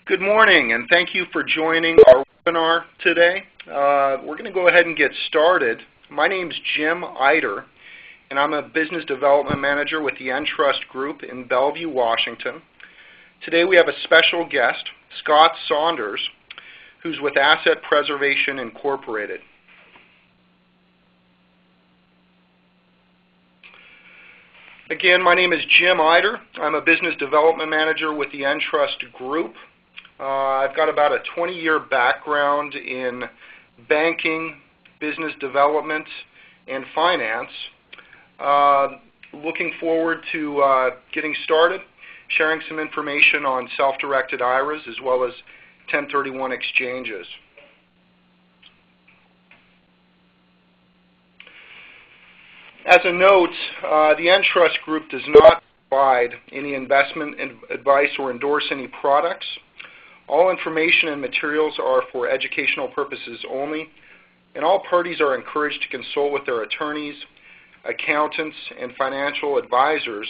Good morning, and thank you for joining our webinar today. We're going to go ahead and get started. My name is Jim Eider, and I'm a Business Development Manager with the Entrust Group in Bellevue, Washington. Today we have a special guest, Scott Saunders, who's with Asset Preservation Incorporated. Again, my name is Jim Eider. I'm a Business Development Manager with the Entrust Group. I've got about a 20-year background in banking, business development, and finance. Looking forward to getting started, sharing some information on self-directed IRAs as well as 1031 exchanges. As a note, the Entrust Group does not provide any investment advice or endorse any products. All information and materials are for educational purposes only, and all parties are encouraged to consult with their attorneys, accountants, and financial advisors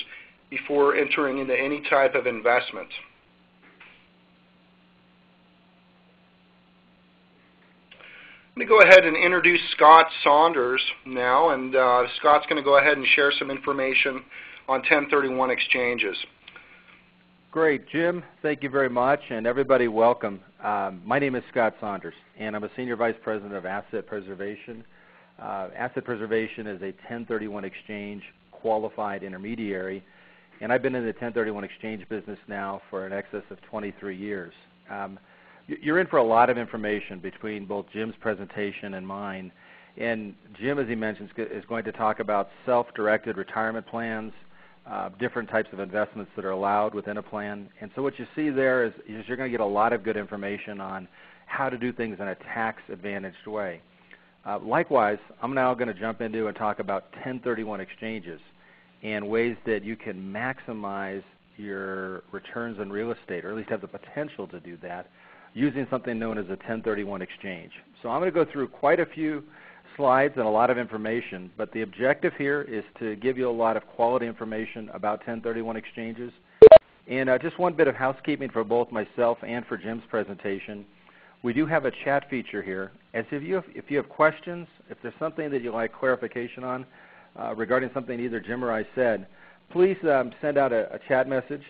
before entering into any type of investment. Let me go ahead and introduce Scott Saunders now, and Scott's going to go ahead and share some information on 1031 exchanges. Great, Jim. Thank you very much, and everybody welcome. My name is Scott Saunders, and I'm a Senior Vice President of Asset Preservation. Asset Preservation is a 1031 exchange qualified intermediary, and I've been in the 1031 exchange business now for an excess of 23 years. You're in for a lot of information between both Jim's presentation and mine, and Jim, as he mentions, is going to talk about self-directed retirement plans, different types of investments that are allowed within a plan. And so what you see there is you're going to get a lot of good information on how to do things in a tax-advantaged way. Likewise, I'm now going to jump into and talk about 1031 exchanges and ways that you can maximize your returns on real estate, or at least have the potential to do that, using something known as a 1031 exchange. So I'm going to go through quite a few slides and a lot of information, but the objective here is to give you a lot of quality information about 1031 exchanges. And just one bit of housekeeping for both myself and for Jim's presentation. We do have a chat feature here. As if you have questions, if there's something that you'd like clarification on regarding something either Jim or I said, please send out a chat message.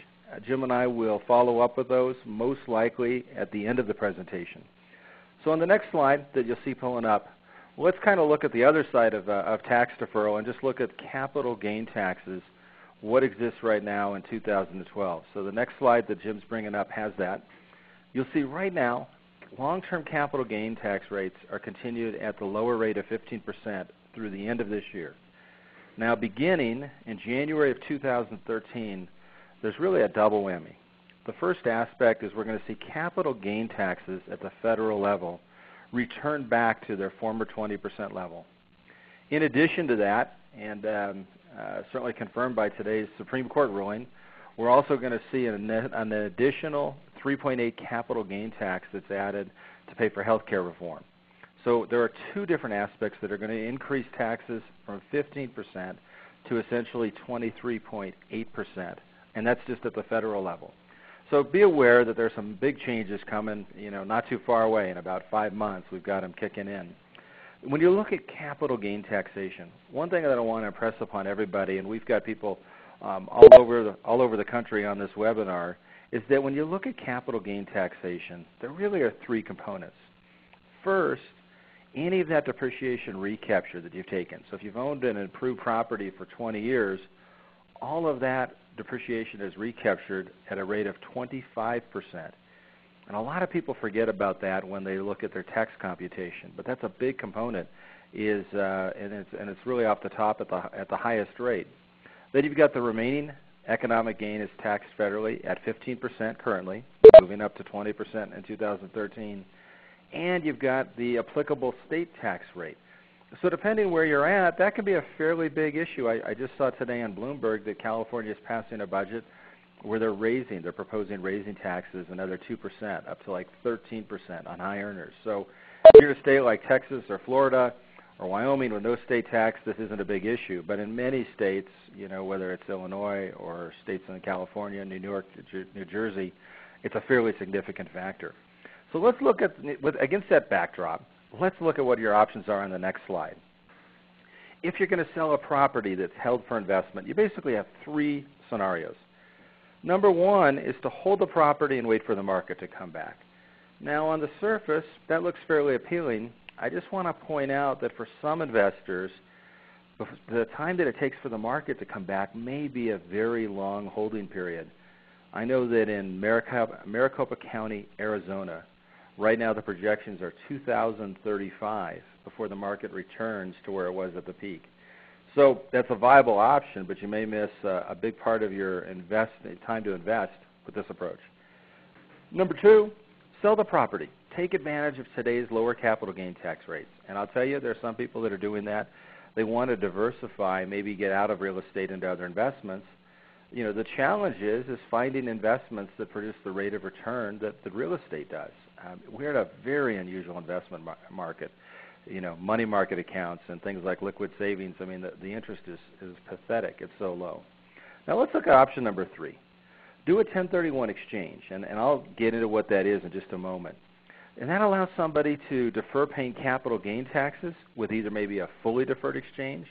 Jim and I will follow up with those, most likely at the end of the presentation. So on the next slide that you'll see pulling up, let's kind of look at the other side of tax deferral and just look at capital gain taxes, what exists right now in 2012. So the next slide that Jim's bringing up has that. You'll see right now, long-term capital gain tax rates are continued at the lower rate of 15% through the end of this year. Now beginning in January of 2013, there's really a double whammy. The first aspect is we're going to see capital gain taxes at the federal level return back to their former 20% level. In addition to that, and certainly confirmed by today's Supreme Court ruling, we're also going to see an additional 3.8 capital gain tax that's added to pay for health care reform. So there are two different aspects that are going to increase taxes from 15% to essentially 23.8%, and that's just at the federal level. So be aware that there's some big changes coming, not too far away. In about 5 months, we've got them kicking in. When you look at capital gain taxation, one thing that I want to impress upon everybody, and we've got people all over the country on this webinar, is that when you look at capital gain taxation, there really are three components. First, any of that depreciation recapture that you've taken. So if you've owned an improved property for 20 years, all of that depreciation is recaptured at a rate of 25%. And a lot of people forget about that when they look at their tax computation, but that's a big component, and it's really off the top at the highest rate. Then you've got the remaining economic gain is taxed federally at 15% currently, moving up to 20% in 2013. And you've got the applicable state tax rate. So depending where you're at, that can be a fairly big issue. I just saw today on Bloomberg that California is passing a budget where they're proposing raising taxes another 2%, up to like 13% on high earners. So if you're in a state like Texas or Florida or Wyoming with no state tax, this isn't a big issue. But in many states, whether it's Illinois or states in California, New York, New Jersey, It's a fairly significant factor. So let's look at, against that backdrop, let's look at what your options are on the next slide. If you're going to sell a property that's held for investment, you basically have three scenarios. Number one is to hold the property and wait for the market to come back. Now, on the surface, that looks fairly appealing. I just want to point out that for some investors, the time that it takes for the market to come back may be a very long holding period. I know that in Maricopa County, Arizona, right now the projections are 2035 before the market returns to where it was at the peak. So that's a viable option, but you may miss a big part of your time to invest with this approach. Number two, sell the property. Take advantage of today's lower capital gain tax rates. And I'll tell you, there are some people that are doing that. They want to diversify, maybe get out of real estate into other investments. You know, the challenge is finding investments that produce the rate of return that the real estate does. We're in a very unusual investment market. You know, money market accounts and things like liquid savings. I mean, the interest is pathetic. It's so low. Now let's look at option number three. Do a 1031 exchange, and I'll get into what that is in just a moment. And that allows somebody to defer paying capital gain taxes with either maybe a fully deferred exchange.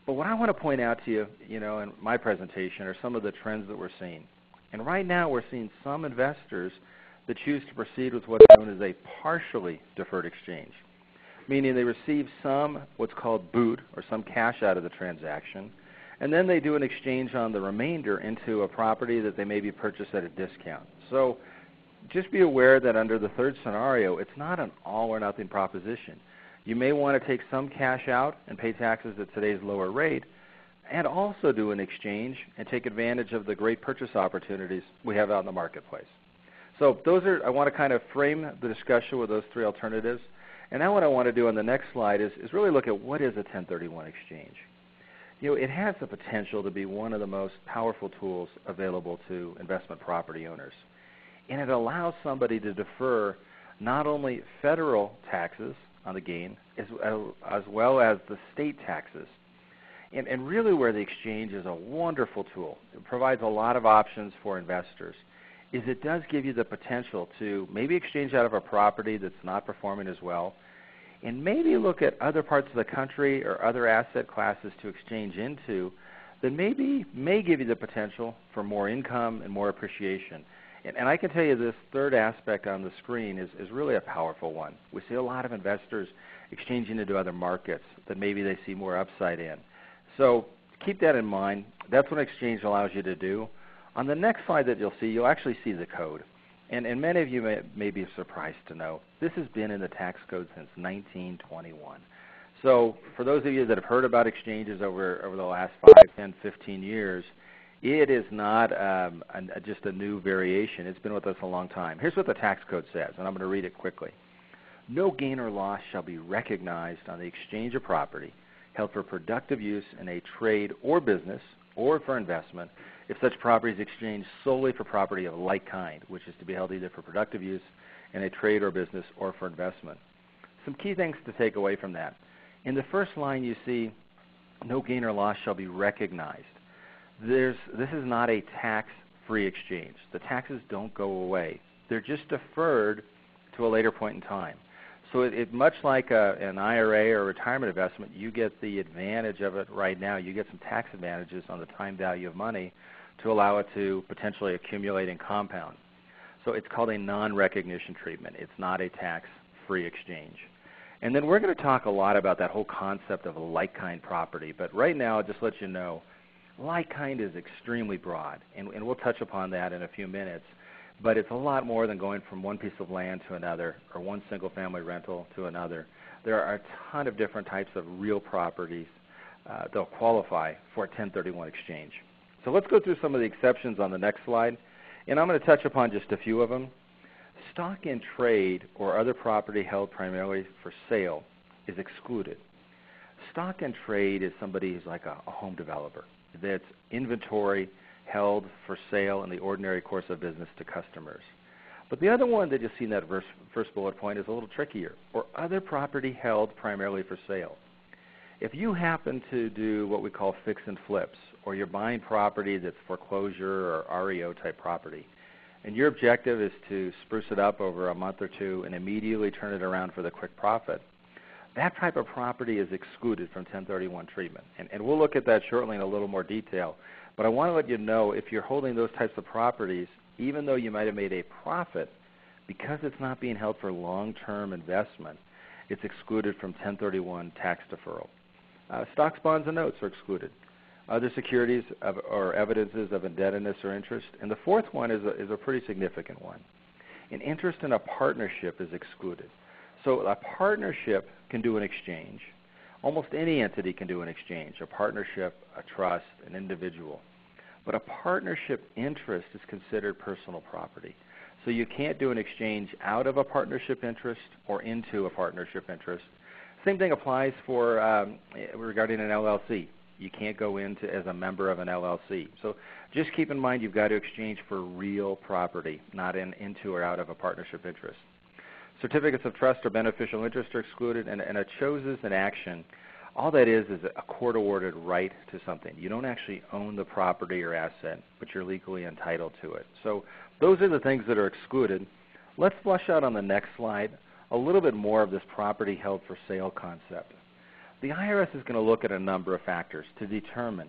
But what I want to point out to you, you know, in my presentation are some of the trends that we're seeing. And right now we're seeing some investors that choose to proceed with what's known as a partially deferred exchange, meaning they receive some what's called boot or some cash out of the transaction, and then they do an exchange on the remainder into a property that they maybe purchase at a discount. So just be aware that under the third scenario, it's not an all or nothing proposition. You may want to take some cash out and pay taxes at today's lower rate, and also do an exchange and take advantage of the great purchase opportunities we have out in the marketplace. So I want to kind of frame the discussion with those three alternatives. And now what I want to do on the next slide is really look at what is a 1031 exchange. You know, it has the potential to be one of the most powerful tools available to investment property owners. And it allows somebody to defer not only federal taxes on the gain as well as the state taxes. And really where the exchange is a wonderful tool, it provides a lot of options for investors, is it does give you the potential to maybe exchange out of a property that's not performing as well, and maybe look at other parts of the country or other asset classes to exchange into that may give you the potential for more income and more appreciation. And I can tell you this third aspect on the screen is really a powerful one. We see a lot of investors exchanging into other markets that maybe they see more upside in. So keep that in mind. That's what exchange allows you to do. On the next slide that you'll actually see the code. And many of you may be surprised to know this has been in the tax code since 1921. So for those of you that have heard about exchanges over the last 5, 10, 15 years, it is not just a new variation. It's been with us a long time. Here's what the tax code says, and I'm going to read it quickly. No gain or loss shall be recognized on the exchange of property held for productive use in a trade or business or for investment if such property is exchanged solely for property of like kind, which is to be held either for productive use in a trade or business or for investment. Some key things to take away from that. In the first line you see, no gain or loss shall be recognized. This is not a tax-free exchange. The taxes don't go away. They're just deferred to a later point in time. So it much like an IRA or retirement investment, you get the advantage of it right now. You get some tax advantages on the time value of money to allow it to potentially accumulate and compound. So it's called a non-recognition treatment. It's not a tax-free exchange. And then we're going to talk a lot about that whole concept of a like-kind property. But right now, I'll just let you know, like-kind is extremely broad, and we'll touch upon that in a few minutes. But it's a lot more than going from one piece of land to another or one single-family rental to another. There are a ton of different types of real properties that'll qualify for a 1031 exchange. So let's go through some of the exceptions on the next slide, and I'm going to touch upon just a few of them. Stock in trade or other property held primarily for sale is excluded. Stock in trade is somebody who's like a home developer that's inventory held for sale in the ordinary course of business to customers. But the other one that you'll see in that first bullet point is a little trickier, or other property held primarily for sale. If you happen to do what we call fix and flips, or you're buying property that's foreclosure or REO type property, and your objective is to spruce it up over a month or two and immediately turn it around for the quick profit, that type of property is excluded from 1031 treatment. And we'll look at that shortly in a little more detail. But I want to let you know, if you're holding those types of properties, even though you might have made a profit, because it's not being held for long-term investment, it's excluded from 1031 tax deferral. Stocks, bonds, and notes are excluded. Other securities or evidences of indebtedness or interest. And the fourth one is a pretty significant one. An interest in a partnership is excluded. So a partnership can do an exchange. Almost any entity can do an exchange, a partnership, a trust, an individual. But a partnership interest is considered personal property. So you can't do an exchange out of a partnership interest or into a partnership interest. Same thing applies for regarding an LLC. You can't go into as a member of an LLC. So just keep in mind you've got to exchange for real property, not into or out of a partnership interest. Certificates of trust or beneficial interest are excluded, and a chose an action. All that is a court-awarded right to something. You don't actually own the property or asset, but you're legally entitled to it. So those are the things that are excluded. Let's flush out on the next slide a little bit more of this property held for sale concept. The IRS is going to look at a number of factors to determine,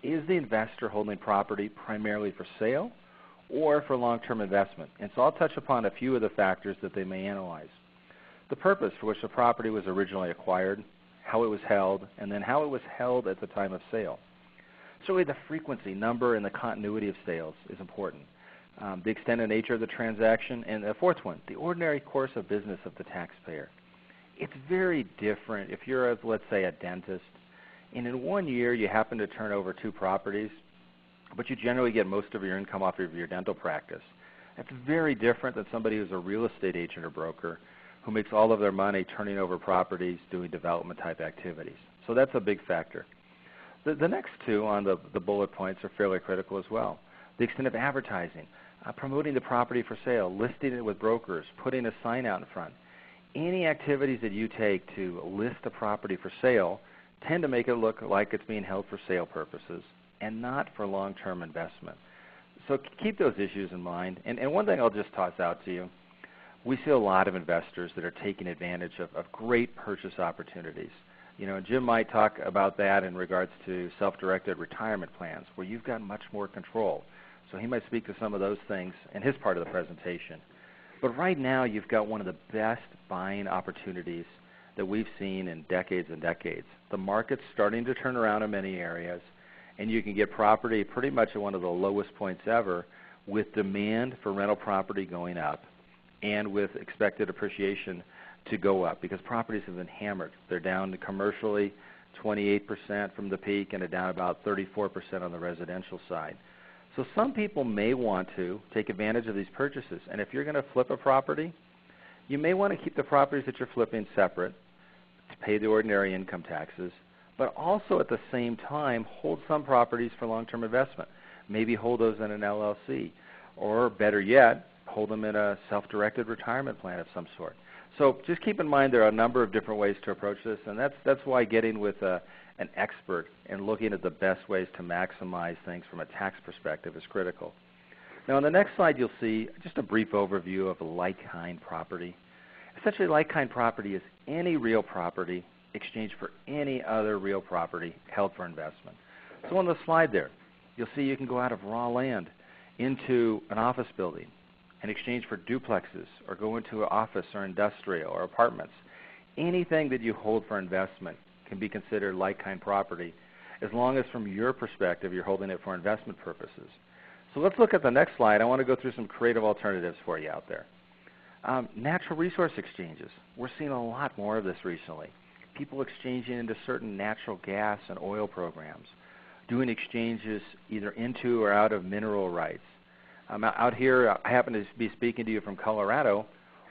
is the investor holding property primarily for sale or for long-term investment? And so I'll touch upon a few of the factors that they may analyze. The purpose for which the property was originally acquired, how it was held, and then how it was held at the time of sale. Certainly the frequency, number, and the continuity of sales is important. The extent and nature of the transaction, and the fourth one, the ordinary course of business of the taxpayer. It's very different if you're, let's say, a dentist, and in 1 year you happen to turn over 2 properties, but you generally get most of your income off of your dental practice. That's very different than somebody who's a real estate agent or broker who makes all of their money turning over properties, doing development type activities. So that's a big factor. The next two on the bullet points are fairly critical as well. The extent of advertising, promoting the property for sale, listing it with brokers, putting a sign out in front. Any activities that you take to list a property for sale tend to make it look like it's being held for sale purposes and not for long-term investment. So keep those issues in mind. And one thing I'll just toss out to you, we see a lot of investors that are taking advantage of great purchase opportunities. You know, Jim might talk about that in regards to self-directed retirement plans where you've got much more control. So he might speak to some of those things in his part of the presentation. But right now you've got one of the best buying opportunities that we've seen in decades and decades. The market's starting to turn around in many areas, and you can get property pretty much at one of the lowest points ever with demand for rental property going up and with expected appreciation to go up because properties have been hammered. They're down commercially 28% from the peak and are down about 34% on the residential side. So some people may want to take advantage of these purchases. And if you're going to flip a property, you may want to keep the properties that you're flipping separate to pay the ordinary income taxes, but also at the same time hold some properties for long-term investment. Maybe hold those in an LLC, or better yet, hold them in a self-directed retirement plan of some sort. So just keep in mind there are a number of different ways to approach this, and that's why getting with an expert and looking at the best ways to maximize things from a tax perspective is critical. Now on the next slide you'll see just a brief overview of a like-kind property. Essentially like-kind property is any real property exchanged for any other real property held for investment. So on the slide there, you'll see you can go out of raw land into an office building in exchange for duplexes, or go into an office or industrial or apartments. Anything that you hold for investment can be considered like-kind property as long as from your perspective you're holding it for investment purposes. So let's look at the next slide. I want to go through some creative alternatives for you out there. Natural resource exchanges. We're seeing a lot more of this recently. People exchanging into certain natural gas and oil programs, doing exchanges either into or out of mineral rights. Out here, I happen to be speaking to you from Colorado.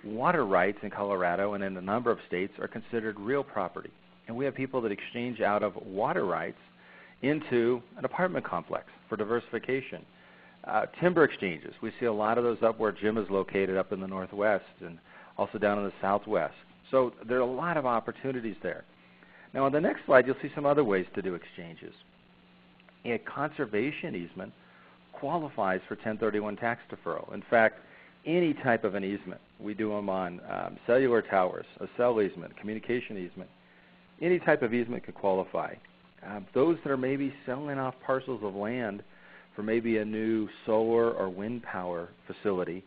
Water rights in Colorado and in a number of states are considered real property. And we have people that exchange out of water rights into an apartment complex for diversification. Timber exchanges. We see a lot of those up where Jim is located up in the Northwest and also down in the Southwest. So there are a lot of opportunities there. Now on the next slide, you'll see some other ways to do exchanges. A conservation easement, qualifies for 1031 tax deferral. In fact, any type of an easement, we do them on cellular towers, a cell easement, communication easement, any type of easement could qualify. Those that are maybe selling off parcels of land for maybe a new solar or wind power facility,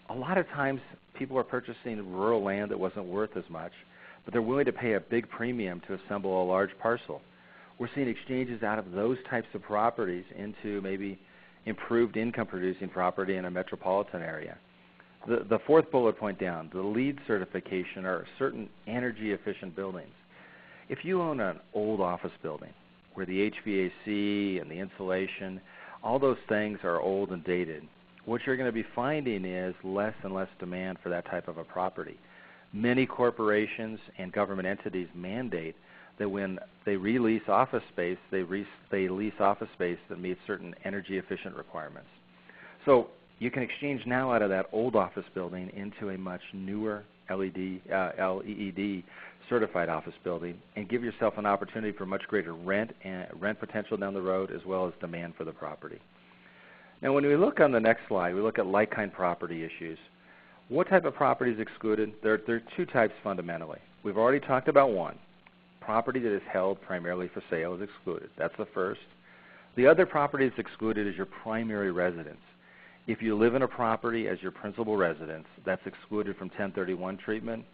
a lot of times people are purchasing rural land that wasn't worth as much, but they're willing to pay a big premium to assemble a large parcel. We're seeing exchanges out of those types of properties into maybe improved income-producing property in a metropolitan area. The fourth bullet point down, the LEED certification are certain energy-efficient buildings. If you own an old office building where the HVAC and the insulation, all those things are old and dated, what you're going to be finding is less and less demand for that type of a property. Many corporations and government entities mandate that when they release office space, they lease office space that meets certain energy efficient requirements. So you can exchange now out of that old office building into a much newer LEED certified office building and give yourself an opportunity for much greater rent potential down the road, as well as demand for the property. Now when we look on the next slide, we look at like-kind property issues. What type of property is excluded? There are two types fundamentally. We've already talked about one. Property that is held primarily for sale is excluded. That's the first. The other property that's excluded is your primary residence. If you live in a property as your principal residence, that's excluded from 1031 treatment.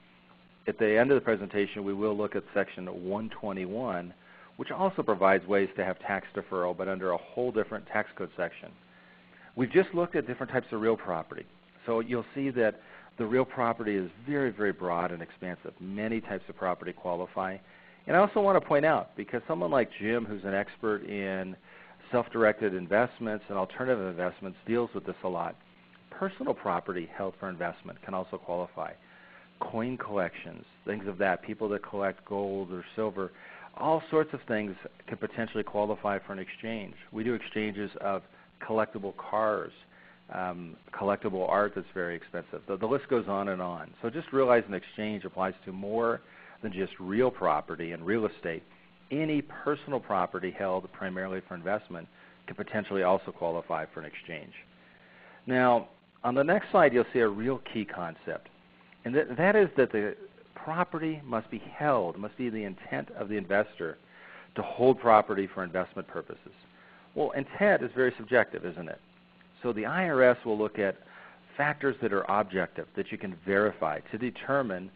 At the end of the presentation, we will look at Section 121, which also provides ways to have tax deferral, but under a whole different tax code section. We've just looked at different types of real property. So you'll see that the real property is very, very broad and expansive. Many types of property qualify. And I also want to point out, because someone like Jim, who's an expert in self-directed investments and alternative investments, deals with this a lot. Personal property held for investment can also qualify. Coin collections, things of that, people that collect gold or silver, all sorts of things can potentially qualify for an exchange. We do exchanges of collectible cars, collectible art that's very expensive. The list goes on and on. So just realize an exchange applies to more than just real property and real estate. Any personal property held primarily for investment can potentially also qualify for an exchange. Now, on the next slide, you'll see a real key concept, and that is that the property must be held, must be the intent of the investor to hold property for investment purposes. Well, intent is very subjective, isn't it? So the IRS will look at factors that are objective, that you can verify to determine,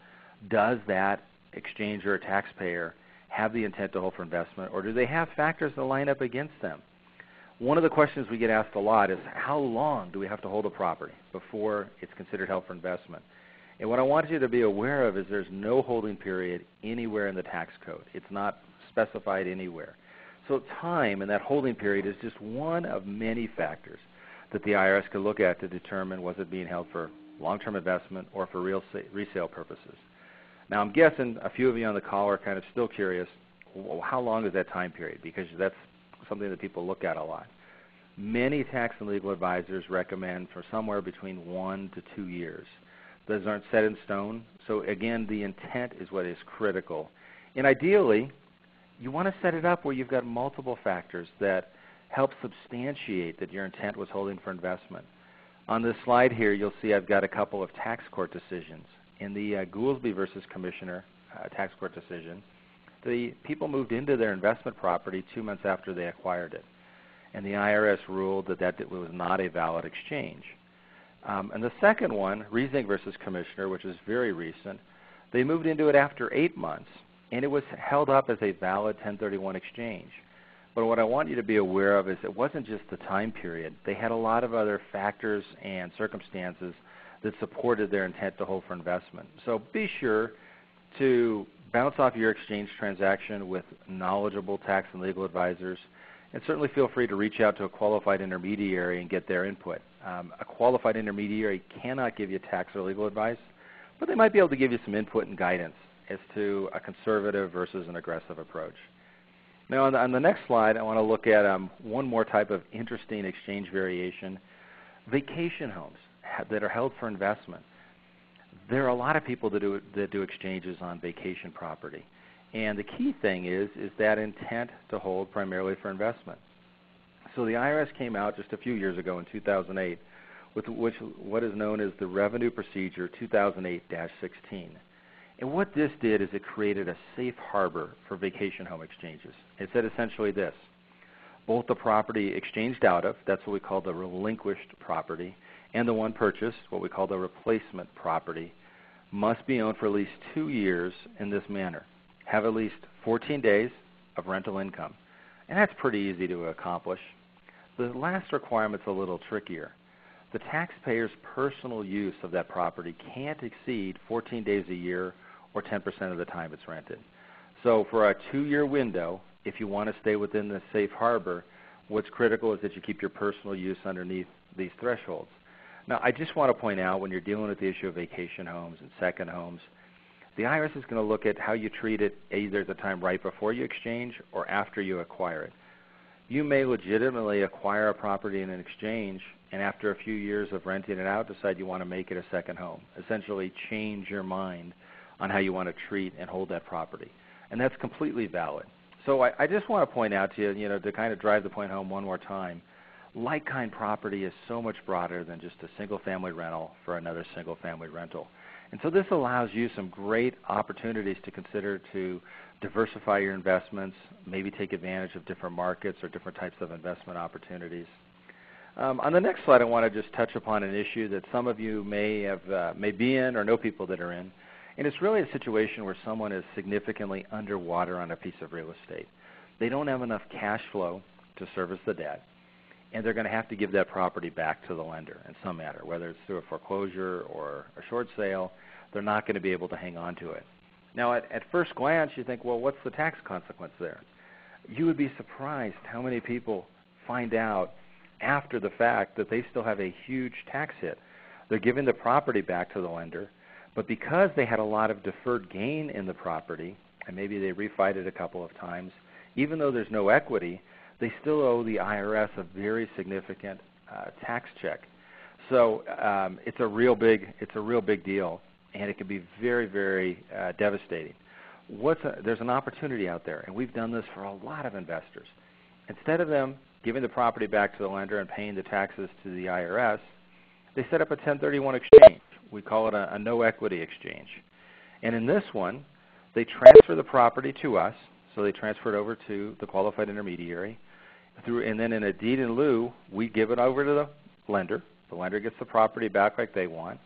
does that exchanger or taxpayer have the intent to hold for investment, or do they have factors that line up against them? One of the questions we get asked a lot is, how long do we have to hold a property before it's considered held for investment? And what I want you to be aware of is there's no holding period anywhere in the tax code. It's not specified anywhere. So time and that holding period is just one of many factors that the IRS could look at to determine was it being held for long-term investment or for resale purposes. Now I'm guessing a few of you on the call are kind of still curious, well, how long is that time period? Because that's something that people look at a lot. Many tax and legal advisors recommend for somewhere between 1 to 2 years. Those aren't set in stone. So again, the intent is what is critical. And ideally, you want to set it up where you've got multiple factors that help substantiate that your intent was holding for investment. On this slide here, you'll see I've got a couple of tax court decisions. In the Goolsbee versus Commissioner tax court decision, the people moved into their investment property 2 months after they acquired it. And the IRS ruled that that was not a valid exchange. And the second one, Riesing versus Commissioner, which is very recent, they moved into it after 8 months, and it was held up as a valid 1031 exchange. But what I want you to be aware of is it wasn't just the time period. They had a lot of other factors and circumstances that supported their intent to hold for investment. So be sure to bounce off your exchange transaction with knowledgeable tax and legal advisors, and certainly feel free to reach out to a qualified intermediary and get their input. A qualified intermediary cannot give you tax or legal advice, but they might be able to give you some input and guidance as to a conservative versus an aggressive approach. Now on the next slide, I want to look at one more type of interesting exchange variation, vacation homes that are held for investment. There are a lot of people that do exchanges on vacation property. And the key thing is that intent to hold primarily for investment. So the IRS came out just a few years ago in 2008 with what is known as the Revenue Procedure 2008-16. And what this did is it created a safe harbor for vacation home exchanges. It said essentially this: both the property exchanged out of, that's what we call the relinquished property, and the one purchased, what we call the replacement property, must be owned for at least 2 years in this manner. Have at least 14 days of rental income. And that's pretty easy to accomplish. The last requirement's a little trickier. The taxpayer's personal use of that property can't exceed 14 days a year or 10% of the time it's rented. So for a 2-year window, if you want to stay within the safe harbor, what's critical is that you keep your personal use underneath these thresholds. Now, I just want to point out, when you're dealing with the issue of vacation homes and second homes, the IRS is going to look at how you treat it either at the time right before you exchange or after you acquire it. You may legitimately acquire a property in an exchange, and after a few years of renting it out, decide you want to make it a second home, essentially change your mind on how you want to treat and hold that property. And that's completely valid. So I just want to point out to you, to kind of drive the point home one more time, like-kind property is so much broader than just a single-family rental for another single-family rental. And so this allows you some great opportunities to consider to diversify your investments, maybe take advantage of different markets or different types of investment opportunities. On the next slide, I want to just touch upon an issue that some of you may be in or know people that are in. And it's really a situation where someone is significantly underwater on a piece of real estate. They don't have enough cash flow to service the debt, and they're going to have to give that property back to the lender in some manner, whether it's through a foreclosure or a short sale. They're not going to be able to hang on to it. Now, at first glance, you think, well, what's the tax consequence there? You would be surprised how many people find out after the fact that they still have a huge tax hit. They're giving the property back to the lender, but because they had a lot of deferred gain in the property, and maybe they refied it a couple of times, even though there's no equity, they still owe the IRS a very significant tax check. So it's a real big deal, and it can be very, very devastating. There's an opportunity out there, and we've done this for a lot of investors. Instead of them giving the property back to the lender and paying the taxes to the IRS, they set up a 1031 exchange. We call it a no equity exchange. And in this one, they transfer the property to us, so they transfer it over to the qualified intermediary. And then in a deed in lieu, we give it over to the lender. The lender gets the property back like they want.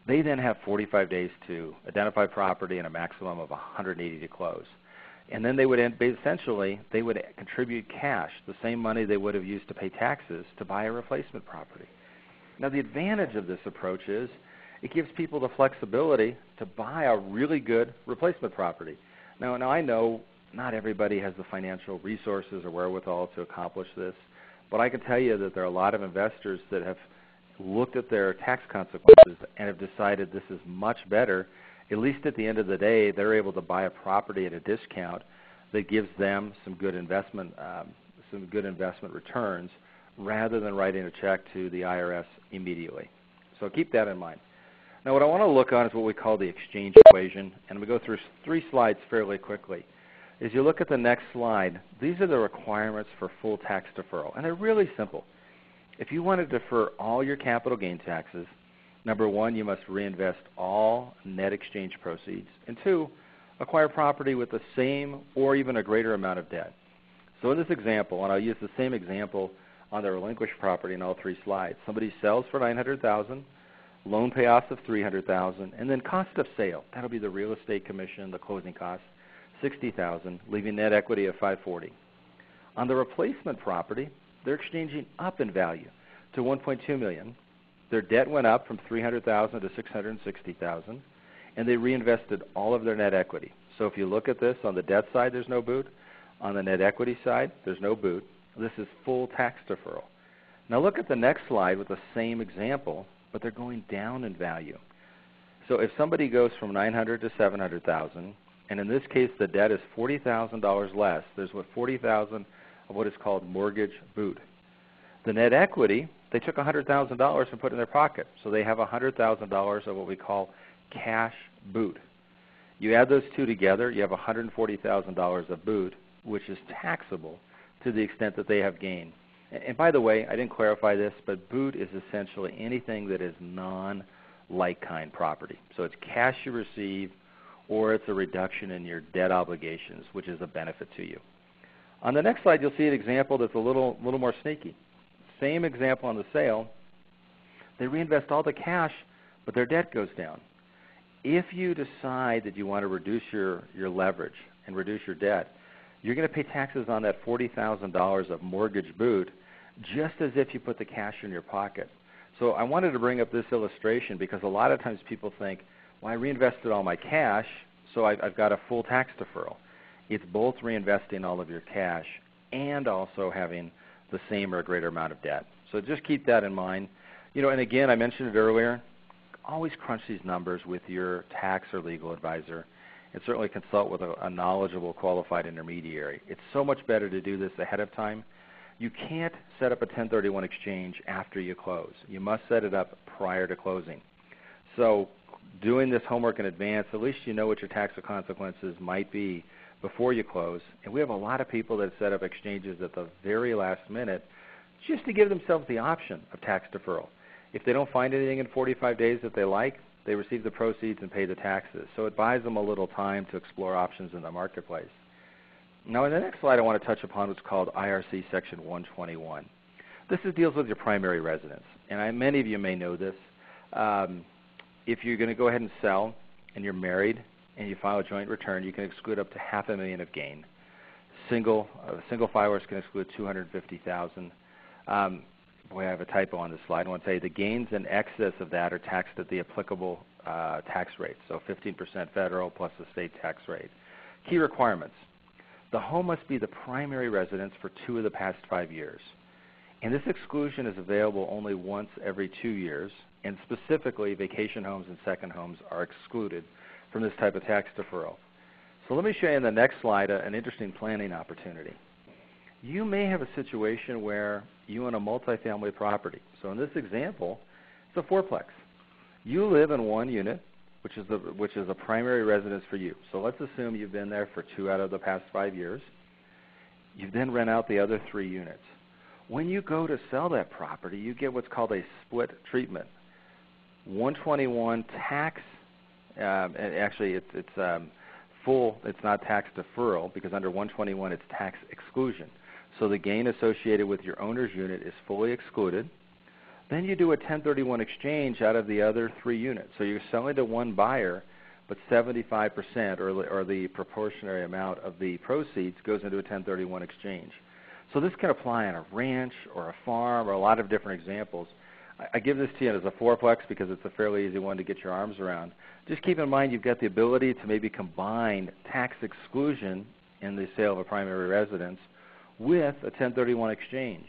They then have 45 days to identify property and a maximum of 180 to close. And then they would contribute cash, the same money they would have used to pay taxes, to buy a replacement property. Now, the advantage of this approach is it gives people the flexibility to buy a really good replacement property. Now I know not everybody has the financial resources or wherewithal to accomplish this, but I can tell you that there are a lot of investors that have looked at their tax consequences and have decided this is much better. At least at the end of the day, they're able to buy a property at a discount that gives them some good investment returns, rather than writing a check to the IRS immediately. So keep that in mind. Now, what I want to look on is what we call the exchange equation, and we go through 3 slides fairly quickly. As you look at the next slide, these are the requirements for full tax deferral, and they're really simple. If you want to defer all your capital gain taxes, number 1, you must reinvest all net exchange proceeds, and 2, acquire property with the same or even a greater amount of debt. So in this example, and I'll use the same example on the relinquished property in all 3 slides, somebody sells for $900,000, loan payoffs of $300,000, and then cost of sale. That'll be the real estate commission, the closing costs, $60,000, leaving net equity of $540,000. On the replacement property, they're exchanging up in value to $1.2 million. Their debt went up from $300,000 to $660,000, and they reinvested all of their net equity. So if you look at this, on the debt side, there's no boot. On the net equity side, there's no boot. This is full tax deferral. Now look at the next slide with the same example, but they're going down in value. So if somebody goes from $900,000 to $700,000, and in this case the debt is $40,000 less, there's $40,000 of what is called mortgage boot. The net equity, they took $100,000 and put in their pocket, so they have $100,000 of what we call cash boot. You add those 2 together, you have $140,000 of boot, which is taxable to the extent that they have gain. And by the way, I didn't clarify this, but boot is essentially anything that is non-like-kind property. So it's cash you receive, or it's a reduction in your debt obligations, which is a benefit to you. On the next slide, you'll see an example that's a little more sneaky. Same example on the sale. They reinvest all the cash, but their debt goes down. If you decide that you want to reduce your leverage and reduce your debt, you're going to pay taxes on that $40,000 of mortgage boot just as if you put the cash in your pocket. So I wanted to bring up this illustration because a lot of times people think, well, I reinvested all my cash, so I've got a full tax deferral. It's both reinvesting all of your cash and also having the same or a greater amount of debt. So just keep that in mind. And again, I mentioned it earlier, always crunch these numbers with your tax or legal advisor, and certainly consult with a knowledgeable, qualified intermediary. It's so much better to do this ahead of time. You can't set up a 1031 exchange after you close. You must set it up prior to closing. So doing this homework in advance, at least you know what your tax consequences might be before you close. And we have a lot of people that set up exchanges at the very last minute just to give themselves the option of tax deferral. If they don't find anything in 45 days that they like, they receive the proceeds and pay the taxes. So it buys them a little time to explore options in the marketplace. Now in the next slide I want to touch upon what's called IRC Section 121. This deals with your primary residence. And many of you may know this. If you're going to go ahead and sell and you're married and you file a joint return, you can exclude up to $500,000 of gain. Single filers can exclude $250,000. Boy, I have a typo on this slide. I want to say the gains in excess of that are taxed at the applicable tax rate, so 15% federal plus the state tax rate. Key requirements. The home must be the primary residence for 2 of the past 5 years. And this exclusion is available only once every 2 years, and specifically vacation homes and second homes are excluded from this type of tax deferral. So let me show you in the next slide an interesting planning opportunity. You may have a situation where you own a multifamily property. So in this example, it's a fourplex. You live in one unit, which is a primary residence for you. So let's assume you've been there for 2 out of the past 5 years. You then rent out the other 3 units. When you go to sell that property, you get what's called a split treatment. 121 tax, and actually it's full, it's not tax deferral because under 121 it's tax exclusion. So the gain associated with your owner's unit is fully excluded. Then you do a 1031 exchange out of the other 3 units. So you're selling to one buyer, but 75% or the proportionary amount of the proceeds goes into a 1031 exchange. So this can apply on a ranch or a farm or a lot of different examples. I give this to you as a fourplex because it's a fairly easy one to get your arms around. Just keep in mind you've got the ability to maybe combine tax exclusion in the sale of a primary residence with a 1031 exchange.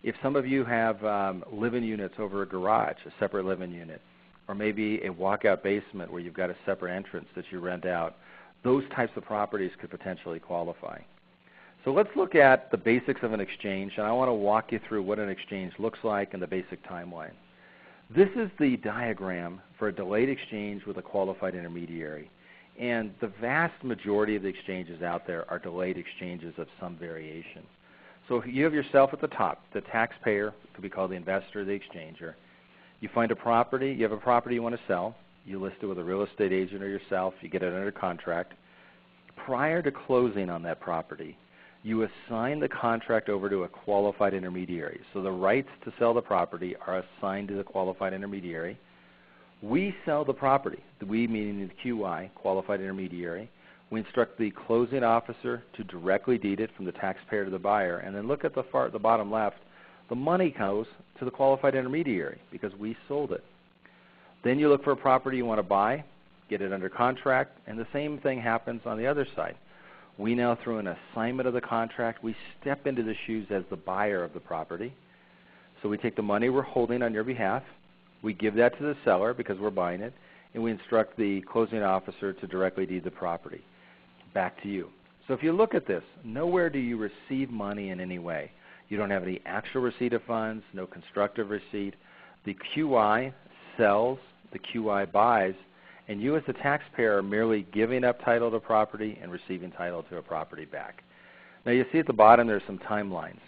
If some of you have live-in units over a garage, a separate live-in unit, or maybe a walkout basement where you've got a separate entrance that you rent out, those types of properties could potentially qualify. So let's look at the basics of an exchange, and I want to walk you through what an exchange looks like and the basic timeline. This is the diagram for a delayed exchange with a qualified intermediary. And the vast majority of the exchanges out there are delayed exchanges of some variation. So you have yourself at the top, the taxpayer, could be called the investor, the exchanger. You find a property, you have a property you want to sell, you list it with a real estate agent or yourself, you get it under contract. Prior to closing on that property, you assign the contract over to a qualified intermediary. So the rights to sell the property are assigned to the qualified intermediary. We sell the property, we meaning the QI, qualified intermediary. We instruct the closing officer to directly deed it from the taxpayer to the buyer. And then look at the bottom left. The money goes to the qualified intermediary because we sold it. Then you look for a property you want to buy, get it under contract, and the same thing happens on the other side. We now, through an assignment of the contract, we step into the shoes as the buyer of the property. So we take the money we're holding on your behalf, we give that to the seller because we're buying it, and we instruct the closing officer to directly deed the property back to you. So if you look at this, nowhere do you receive money in any way. You don't have any actual receipt of funds, no constructive receipt. The QI sells, the QI buys, and you as the taxpayer are merely giving up title to property and receiving title to a property back. Now you see at the bottom there's some timelines.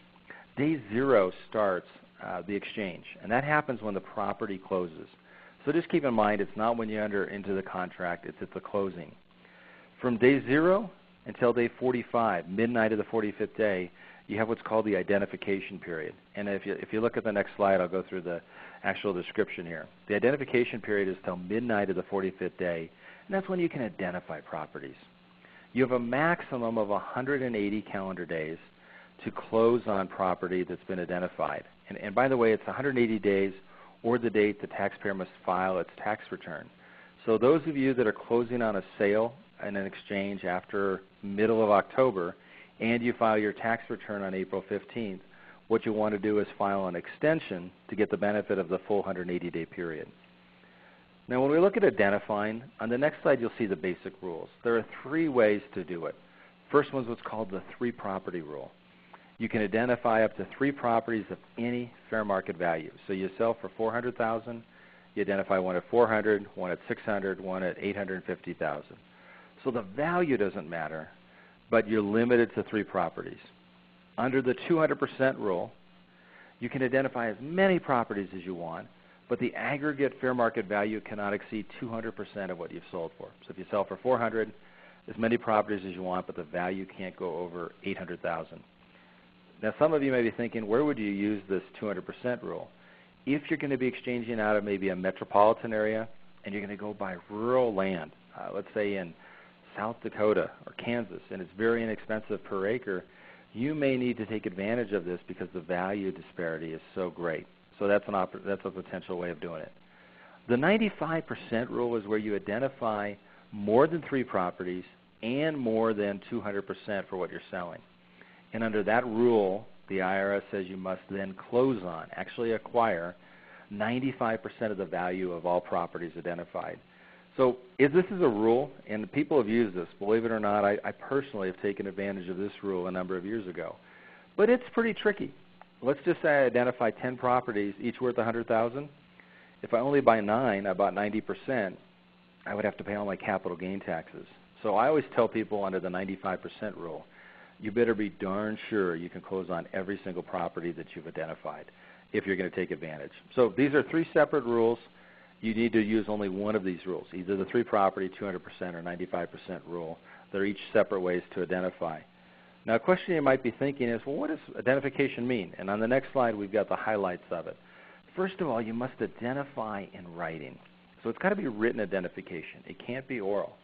Day 0 starts the exchange, and that happens when the property closes. So just keep in mind, it's not when you enter into the contract, it's at the closing. From day 0 until day 45, midnight of the 45th day, you have what's called the identification period. And if you look at the next slide, I'll go through the actual description here. The identification period is till midnight of the 45th day, and that's when you can identify properties. You have a maximum of 180 calendar days to close on property that's been identified. And by the way, it's 180 days or the date the taxpayer must file its tax return. So those of you that are closing on a sale and an exchange after middle of October and you file your tax return on April 15th, what you want to do is file an extension to get the benefit of the full 180-day period. Now when we look at identifying, on the next slide you'll see the basic rules. There are 3 ways to do it. First one's what's called the 3-property rule. You can identify up to 3 properties of any fair market value. So you sell for $400,000, you identify one at $400,000, one at $600,000, one at $850,000. So the value doesn't matter, but you're limited to 3 properties. Under the 200% rule, you can identify as many properties as you want, but the aggregate fair market value cannot exceed 200% of what you've sold for. So if you sell for $400,000, as many properties as you want, but the value can't go over $800,000. Now some of you may be thinking, where would you use this 200% rule? If you're going to be exchanging out of maybe a metropolitan area and you're going to go buy rural land, let's say in South Dakota or Kansas, and it's very inexpensive per acre, you may need to take advantage of this because the value disparity is so great. So that's a potential way of doing it. The 95% rule is where you identify more than 3 properties and more than 200% for what you're selling. And under that rule, the IRS says you must then close on, actually acquire, 95% of the value of all properties identified. So if this is a rule, and people have used this, believe it or not, I personally have taken advantage of this rule a number of years ago. But it's pretty tricky. Let's just say I identify 10 properties, each worth $100,000. If I only buy 9, I bought 90%, I would have to pay all my capital gain taxes. So I always tell people under the 95% rule, you better be darn sure you can close on every single property that you've identified if you're going to take advantage. So these are 3 separate rules. You need to use only one of these rules, either the 3-property, 200%, or 95% rule. They're each separate ways to identify. Now a question you might be thinking is, well, what does identification mean? And on the next slide we've got the highlights of it. First of all, you must identify in writing. So it's got to be written identification. It can't be oral.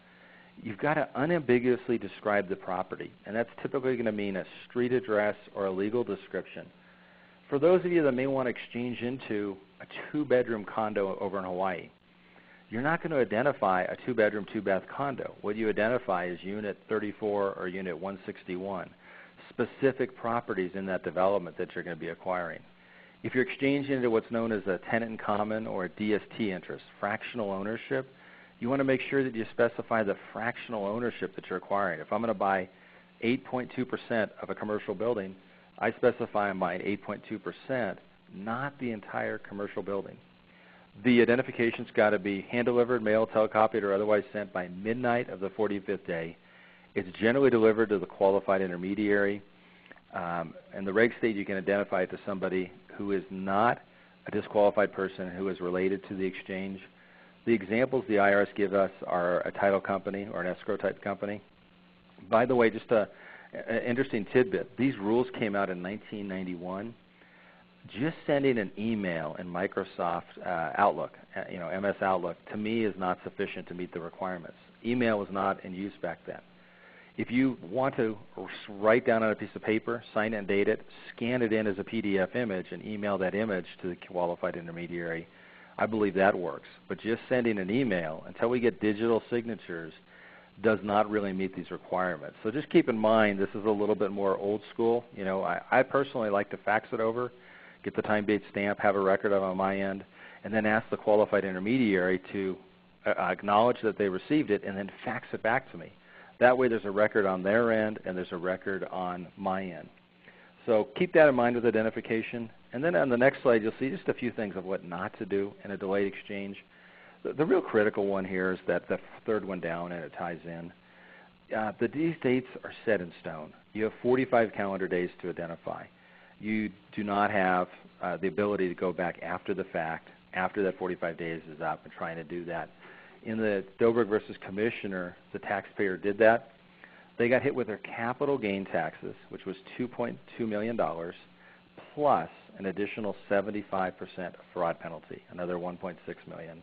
You've got to unambiguously describe the property, and that's typically going to mean a street address or a legal description. For those of you that may want to exchange into a 2-bedroom condo over in Hawaii, you're not going to identify a 2-bedroom, 2-bath condo. What you identify is Unit 34 or Unit 161, specific properties in that development that you're going to be acquiring. If you're exchanging into what's known as a tenant in common or a DST interest, fractional ownership, you want to make sure that you specify the fractional ownership that you're acquiring. If I'm going to buy 8.2% of a commercial building, I specify I'm buying 8.2%, not the entire commercial building. The identification's got to be hand-delivered, mail, telecopied, or otherwise sent by midnight of the 45th day. It's generally delivered to the qualified intermediary. And the reg state, you can identify it to somebody who is not a disqualified person who is related to the exchange. The examples the IRS give us are a title company or an escrow type company. By the way, just an interesting tidbit, these rules came out in 1991. Just sending an email in Microsoft Outlook, MS Outlook, to me is not sufficient to meet the requirements. Email was not in use back then. If you want to write down on a piece of paper, sign it and date it, scan it in as a PDF image, and email that image to the qualified intermediary, I believe that works. But just sending an email until we get digital signatures does not really meet these requirements. So just keep in mind this is a little bit more old school. I personally like to fax it over, get the time date stamp, have a record of it on my end, and then ask the qualified intermediary to acknowledge that they received it and then fax it back to me. That way there's a record on their end and there's a record on my end. So keep that in mind with identification. And then on the next slide you'll see just a few things of what not to do in a delayed exchange. The real critical one here is that the third one down, and it ties in. These dates are set in stone. You have 45 calendar days to identify. you do not have the ability to go back after the fact, after that 45 days is up, and trying to do that. In the Dobrik versus Commissioner, the taxpayer did that. They got hit with their capital gain taxes, which was $2.2 million, plus an additional 75% fraud penalty, another $1.6 million,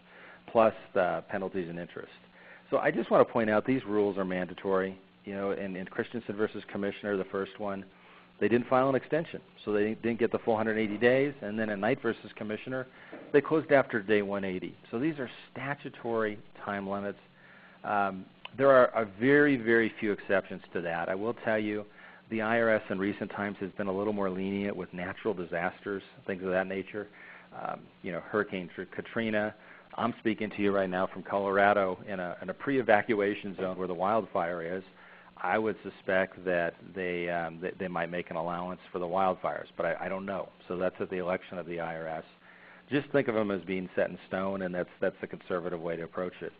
plus the penalties and interest. So I just want to point out these rules are mandatory. You know, in Christensen versus Commissioner, the first one, they didn't file an extension, so they didn't get the full 180 days. And then in Knight versus Commissioner, they closed after day 180. So these are statutory time limits. There are very, very few exceptions to that. I will tell you, the IRS in recent times has been a little more lenient with natural disasters, things of that nature. You know, Hurricane Katrina. I'm speaking to you right now from Colorado in a pre-evacuation zone where the wildfire is. I would suspect that they might make an allowance for the wildfires, but I don't know. So that's at the election of the IRS. Just think of them as being set in stone, and that's the conservative way to approach it.